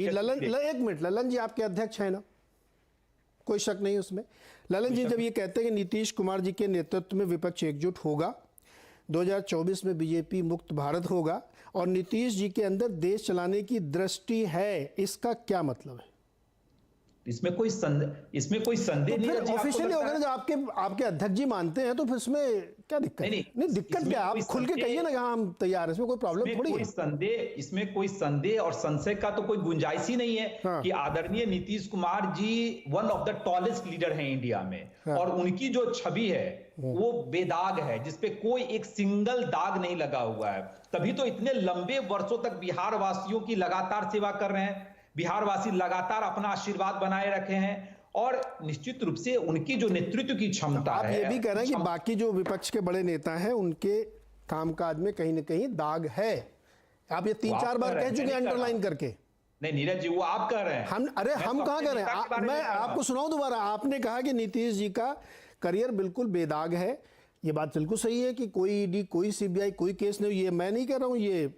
एक मिनट, ललन जी आपके अध्यक्ष हैं ना, कोई शक नहीं उसमें। ललन जी जब ये कहते हैं कि नीतीश कुमार जी के नेतृत्व में विपक्ष एकजुट होगा, 2024 में बीजेपी मुक्त भारत होगा और नीतीश जी के अंदर देश चलाने की दृष्टि है, इसका क्या मतलब है? इसमें कोई संदेह नहीं है। ऑफिशियली होगा ना, जब आपके अध्यक्ष जी मानते हैं तो फिर इसमें क्या दिक्कत है? नहीं दिक्कत क्या, आप खुल के कहिए ना, हम तैयार हैं, इसमें कोई प्रॉब्लम थोड़ी है। इसमें कोई संदेह और संशय का तो कोई गुंजाइश ही नहीं है। हाँ। कि आदरणीय Nitish Kumar ji one of the tallest leader हैं इंडिया में। हाँ। और उनकी जो छवि है वो बेदाग है, जिसपे कोई एक सिंगल दाग नहीं लगा हुआ है। तभी तो इतने लंबे वर्षों तक बिहार वासियों की लगातार सेवा कर रहे हैं, बिहारवासी लगातार अपना आशीर्वाद बनाए रखे हैं और निश्चित रूप से उनकी जो नेतृत्व की क्षमता है। आप ये भी कह रहे हैं कि बाकी जो विपक्ष के बड़े नेता हैं उनके कामकाज में कहीं ना कहीं दाग है। आप ये 3-4 बार कह चुके हैं अंडरलाइन करके। नहीं नीरज जी, वो आप कह रहे हैं। हम कहां कह रहे हैं? मैं आपको सुनाऊं दोबारा। आपने कहा कि नीतीश जी का करियर बिल्कुल बेदाग है। ये बात बिल्कुल सही है कि कोई ईडी, कोई सीबीआई, कोई केस नहीं। ये मैं नहीं कह रहा हूं, ये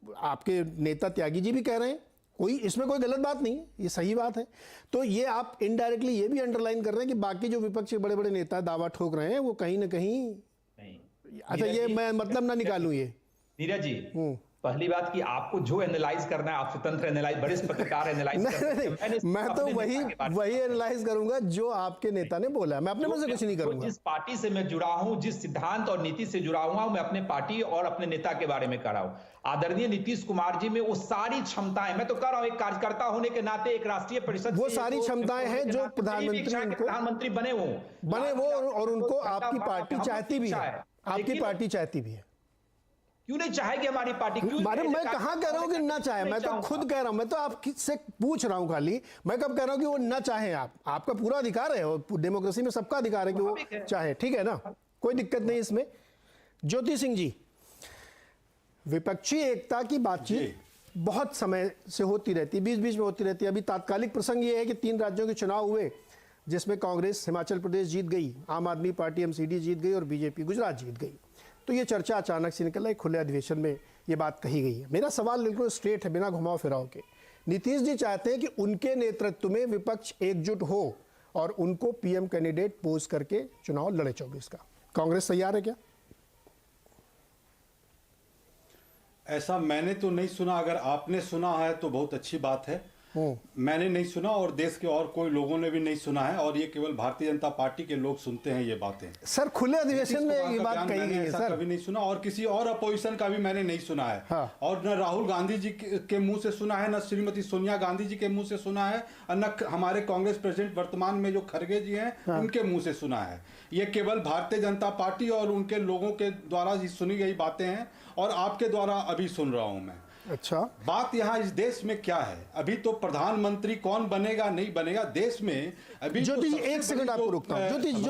आपके नेता त्यागी जी भी कह रहे हैं। इसमें कोई गलत बात नहीं है, ये सही बात है। तो ये आप इनडायरेक्टली ये भी अंडरलाइन कर रहे हैं कि बाकी जो विपक्ष के बड़े बड़े नेता दावा ठोक रहे हैं वो कहीं ना कहीं नहीं। अच्छा, ये मैं मतलब ना निकालूं ये नीरज जी। पहली बात कि आपको जो एनालाइज करना है आप स्वतंत्र एनालाइज, बड़े पत्रकार एनालाइज मैं तो वही एनालाइज करूंगा जो आपके नेता ने बोला। मैं अपने मन से कुछ नहीं करूंगा। जिस पार्टी से मैं जुड़ा हूं, जिस सिद्धांत और नीति से जुड़ा हुआ हूं, मैं अपने पार्टी और अपने नेता के बारे में कर रहा हूं। आदरणीय नीतीश कुमार जी में वो सारी क्षमताएं, मैं तो कह रहा हूं एक कार्यकर्ता होने के नाते, एक राष्ट्रीय परिषद, वो सारी क्षमताएं हैं जो प्रधानमंत्री बने वो और उनको आपकी पार्टी चाहती भी है। आपकी पार्टी चाहती भी है। क्यों नहीं चाहेगी हमारी पार्टी? मैं कहां कह रहा हूं कि ना चाहे, मैं तो खुद कह रहा हूं। मैं तो आपसे पूछ रहा हूं खाली। मैं कब कह रहा हूं कि वो ना चाहे? आपका पूरा अधिकार है और डेमोक्रेसी में सबका अधिकार है कि वो चाहे, ठीक है ना, कोई दिक्कत नहीं इसमें। ज्योति सिंह जी, विपक्षी एकता की बातचीत बहुत समय से होती रहती, बीच बीच में होती रहती है। अभी तात्कालिक प्रसंग ये है कि 3 राज्यों के चुनाव हुए जिसमें कांग्रेस हिमाचल प्रदेश जीत गई, आम आदमी पार्टी एमसीडी जीत गई और बीजेपी गुजरात जीत गई। तो ये चर्चा अचानक से निकला, एक खुले अधिवेशन में ये बात कही गई है। मेरा सवाल बिल्कुल स्ट्रेट है, बिना घुमाव फिराव के। नीतीश जी चाहते हैं कि उनके नेतृत्व में विपक्ष एकजुट हो और उनको पीएम कैंडिडेट पोज करके चुनाव लड़े 24 का। कांग्रेस तैयार है क्या? ऐसा मैंने तो नहीं सुना। अगर आपने सुना है तो बहुत अच्छी बात है। मैंने नहीं सुना और देश के और कोई लोगों ने भी नहीं सुना है और ये केवल भारतीय जनता पार्टी के लोग सुनते हैं ये बातें। सर खुले अधिवेशन में ये बात कही गई है सर। कभी नहीं सुना और किसी और अपोजिशन का भी मैंने नहीं सुना है। हाँ। और न राहुल गांधी जी के मुंह से सुना है, न श्रीमती सोनिया गांधी जी के मुंह से सुना है, और न हमारे कांग्रेस प्रेसिडेंट वर्तमान में जो खड़गे जी हैं उनके मुंह से सुना है। ये केवल भारतीय जनता पार्टी और उनके लोगों के द्वारा सुनी गई बातें हैं और आपके द्वारा अभी सुन रहा हूं मैं। अच्छा, बात यहाँ इस देश में क्या है? अभी तो प्रधानमंत्री कौन बनेगा नहीं बनेगा देश में अभी। ज्योति जी, एक सेकंड आपको रोकता हूं। ज्योति जी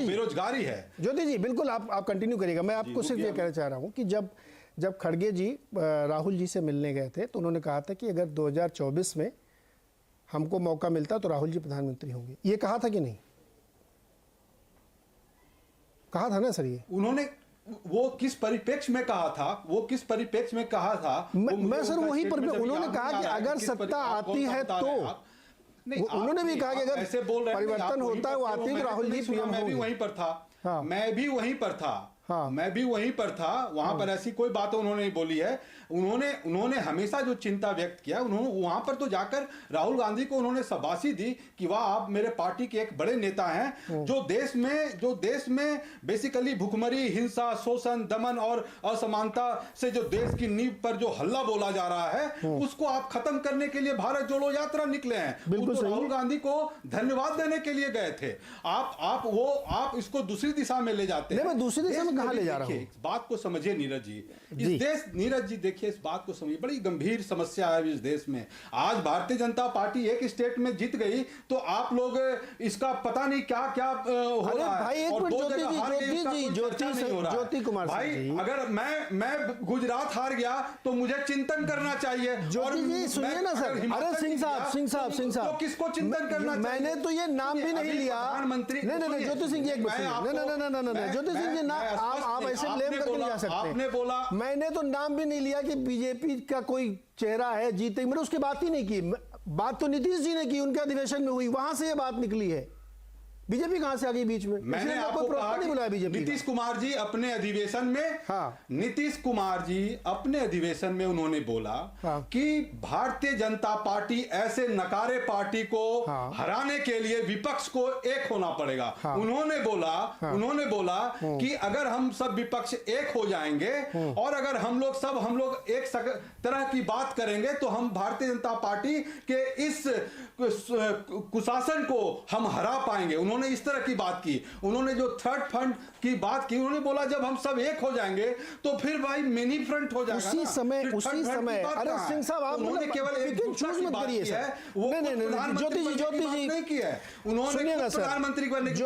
बेरोजगारी है। ज्योति जी बिल्कुल आप कंटिन्यू करिएगा। मैं आपको सिर्फ ये कहना चाह रहा हूं कि जब खड़गे जी राहुल जी से मिलने गए थे तो उन्होंने कहा था कि अगर 2024 में हमको मौका मिलता तो राहुल जी प्रधानमंत्री होंगे। ये कहा था कि नहीं? कहा था ना सर? ये उन्होंने वो किस परिप्रेक्ष्य में कहा था? मैं सर वही पर उन्होंने कहा कि अगर सत्ता आती है तो उन्होंने भी कहा कि अगर ऐसे बोल रहे परिवर्तन होता है वो आती है तो राहुल जी पीएम होंगे। मैं भी वहीं पर था। वहां पर ऐसी कोई बात उन्होंने नहीं बोली है। उन्होंने हमेशा जो चिंता व्यक्त किया, उन्होंने वहां पर तो जाकर राहुल गांधी को उन्होंने शाबाशी दी कि वाह आप मेरे पार्टी के एक बड़े नेता हैं। जो देश में बेसिकली भुखमरी, हिंसा, शोषण, दमन और असमानता से जो देश की नींव पर जो हल्ला बोला जा रहा है उसको आप खत्म करने के लिए भारत जोड़ो यात्रा निकले हैं। बिल्कुल तो राहुल गांधी को धन्यवाद देने के लिए गए थे। आप इसको दूसरी दिशा में ले जाते हैं। मैं दूसरी दिशा में कहां ले जा रहा हूं? इस बात को समझिए नीरज जी। नीरज जी देखिए, इस बात को समझिए, बड़ी गंभीर समस्या है इस देश में। आज भारतीय जनता पार्टी एक स्टेट में जीत गई तो आप लोग इसका पता नहीं क्या क्या हो रहा है। भाई और ज्योति कुमार भाई, अगर मैं गुजरात हार गया तो मुझे चिंतन करना चाहिए। ज्योति जी सुनिए ना सर। अरे सिंह साहब तो किसको चिंतन करना चाहिए? मैंने तो ये नाम भी नहीं लिया। प्रधानमंत्री नहीं ज्योति सिंह जी एक मिनट। ज्योति सिंह जी आप ऐसे ब्लेम करके नहीं जा सकते। आपने बोला, मैंने तो नाम भी नहीं लिया कि बीजेपी का कोई चेहरा है जीते, मैंने उसकी बात ही नहीं की। बात तो नीतीश जी ने की, उनके अधिवेशन में हुई, वहां से ये बात निकली है। बीजेपी कहां से आ गई बीच में? मैंने आपको कहा नहीं बुलाया बीजेपी। नीतीश कुमार जी अपने अधिवेशन में, हाँ। नीतीश कुमार जी अपने अधिवेशन में उन्होंने बोला हाँ। कि भारतीय जनता पार्टी ऐसे नकारे पार्टी को हाँ। हराने के लिए विपक्ष को एक होना पड़ेगा। हाँ। उन्होंने बोला कि अगर हम सब विपक्ष एक हो जाएंगे और अगर हम लोग एक तरह की बात करेंगे तो हम भारतीय जनता पार्टी के इस कुशासन को हम हरा पाएंगे। उन्होंने इस तरह की बात की। उन्होंने जो थर्ड फ्रंट की बात की, उन्होंने बोला जब हम सब एक हो जाएंगे तो फिर भाई मिनी फ्रंट हो जाएगा। उसी समय अरे सिंह साहब, आप उन्होंने केवल एक चूज मत करिए। है, वो नहीं, ज्योति जी नहीं किया है। उन्होंने प्रधानमंत्री बनने की